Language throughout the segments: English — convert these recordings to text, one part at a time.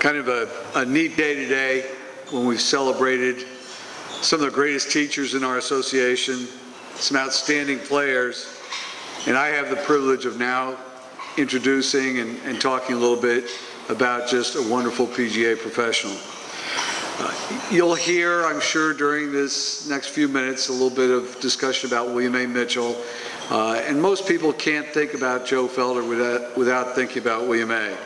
Kind of a neat day today when we've celebrated some of the greatest teachers in our association, some outstanding players, and I have the privilege of now introducing and talking a little bit about just a wonderful PGA professional. You'll hear, I'm sure, during this next few minutes a little bit of discussion about William A. Mitchell, and most people can't think about Joe Felder without thinking about William A.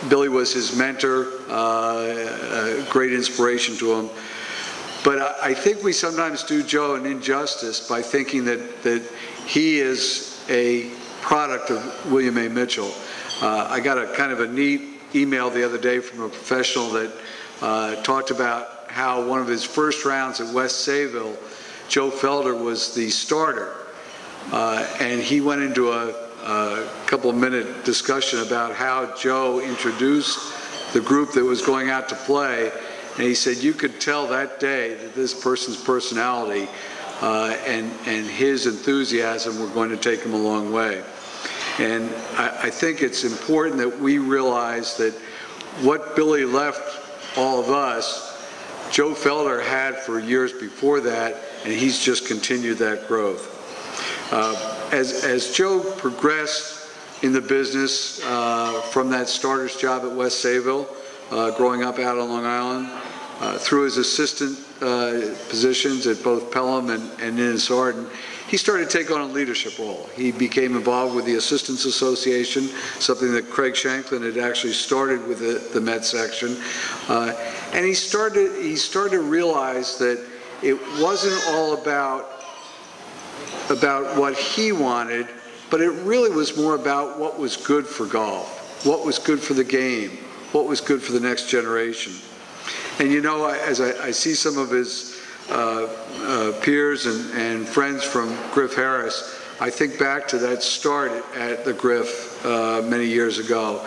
Billy was his mentor, a great inspiration to him. But I think we sometimes do Joe an injustice by thinking that he is a product of William A. Mitchell. I got a kind of a neat email the other day from a professional that talked about how one of his first rounds at West Sayville, Joe Felder was the starter. And he went into a couple-minute discussion about how Joe introduced the group that was going out to play, and he said you could tell that day that this person's personality and his enthusiasm were going to take him a long way. And I think it's important that we realize that what Billy left all of us, Joe Felder had for years before that, and he's just continued that growth. As Joe progressed in the business from that starter's job at West Sayville, growing up out on Long Island, through his assistant positions at both Pelham and Innisarden, he started to take on a leadership role. He became involved with the Assistants Association, something that Craig Shanklin had actually started with the Met section, and he started to realize that it wasn't all about what he wanted, but it really was more about what was good for golf, what was good for the game, what was good for the next generation. And you know, as I see some of his peers and friends from Griff Harris, I think back to that start at the Griff many years ago.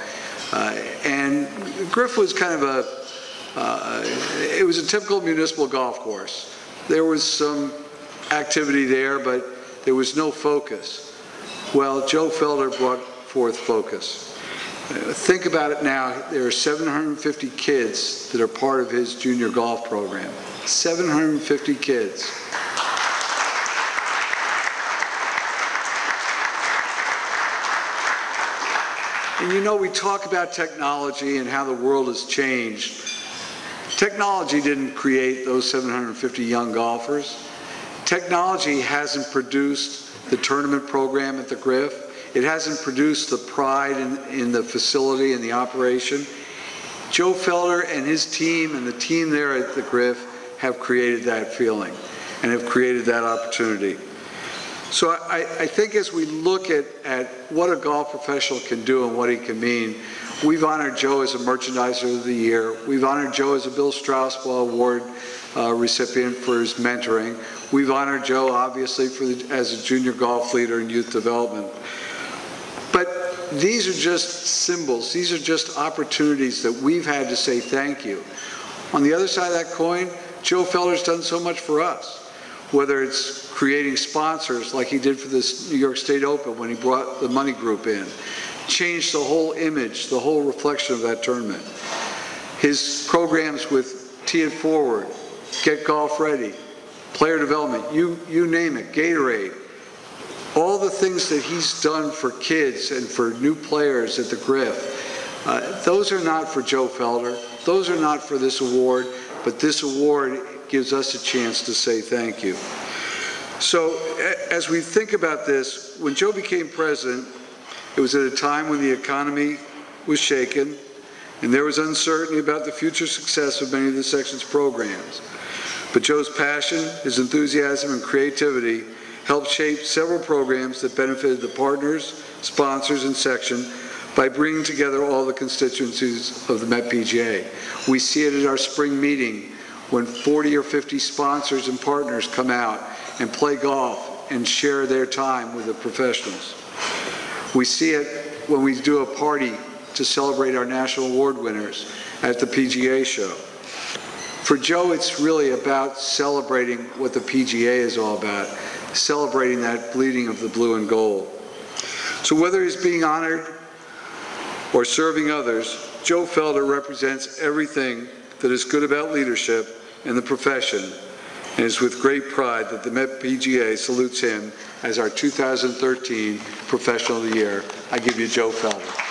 And Griff was kind of it was a typical municipal golf course. There was some activity there, but there was no focus. Well, Joe Felder brought forth focus. Think about it now. There are 750 kids that are part of his junior golf program. 750 kids. And you know, we talk about technology and how the world has changed. Technology didn't create those 750 young golfers. Technology hasn't produced the tournament program at the Griff. It hasn't produced the pride in the facility and the operation. Joe Felder and his team and the team there at the Griff have created that feeling and have created that opportunity. So I think as we look at what a golf professional can do and what he can mean, we've honored Joe as a Merchandiser of the Year. We've honored Joe as a Bill Strausswell Award recipient for his mentoring. We've honored Joe, obviously, as a junior golf leader in youth development. But these are just symbols. These are just opportunities that we've had to say thank you. On the other side of that coin, Joe Felder's done so much for us, whether it's creating sponsors like he did for this New York State Open when he brought the money group in, changed the whole image, the whole reflection of that tournament. His programs with Tee It Forward, Get Golf Ready, player development, you name it, Gatorade, all the things that he's done for kids and for new players at the Griff, those are not for Joe Felder, those are not for this award, but this award gives us a chance to say thank you. So as we think about this, when Joe became president, it was at a time when the economy was shaken and there was uncertainty about the future success of many of the section's programs. But Joe's passion, his enthusiasm, and creativity helped shape several programs that benefited the partners, sponsors, and section by bringing together all the constituencies of the Met PGA. We see it at our spring meeting when 40 or 50 sponsors and partners come out and play golf and share their time with the professionals. We see it when we do a party to celebrate our national award winners at the PGA show. For Joe, it's really about celebrating what the PGA is all about, celebrating that bleeding of the blue and gold. So whether he's being honored or serving others, Joe Felder represents everything that is good about leadership in the profession, and it is with great pride that the Met PGA salutes him as our 2013 Professional of the Year. I give you Joe Felder.